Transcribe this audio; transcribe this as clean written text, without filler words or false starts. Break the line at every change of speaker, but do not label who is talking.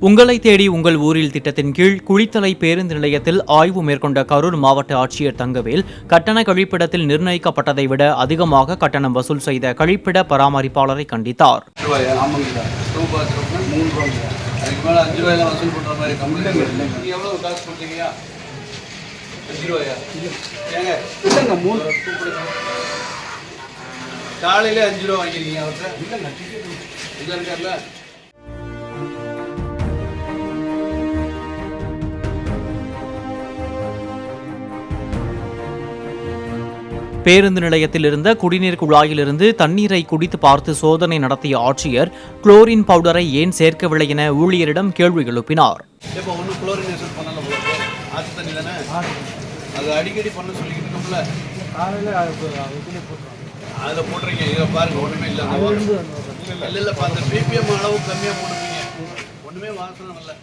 உங்களை தேடி உங்கள் ஊரில் திட்டத்தின் கீழ் குளித்தலை பேருந்து நிலையத்தில் ஆய்வு மேற்கொண்ட கரூர் மாவட்ட ஆட்சியர் தங்கவேல் கட்டண கழிப்பிடத்தில் நிர்ணயிக்கப்பட்டதை விட அதிகமாக கட்டணம் வசூல் செய்த கழிப்பிட பராமரிப்பாளரை கண்டித்தார்.
காலையில 5 ரூபா வாங்கிருக்கீங்க அவர்கிட்ட.
பேருந்து நிலையத்தில் இருந்த குடிநீர் குழாயிலிருந்து தண்ணீரை குடித்து பார்த்து சோதனை நடத்திய ஆட்சியர் குளோரின் பவுடரை ஏன் சேர்க்கவில்லை என ஊழியரிடம் கேள்வி எழுப்பினார்.
அடிக்கடி பண்ண சொல்லிக்கிட்டு அதில் போட்டுறீங்க. இதை பாருங்க, ஒன்றுமே இல்லை. இல்லை அந்த பிபிஎம் அளவு கம்மியாக போட்டுருக்கீங்க. ஒன்றுமே வாசனை இல்லை.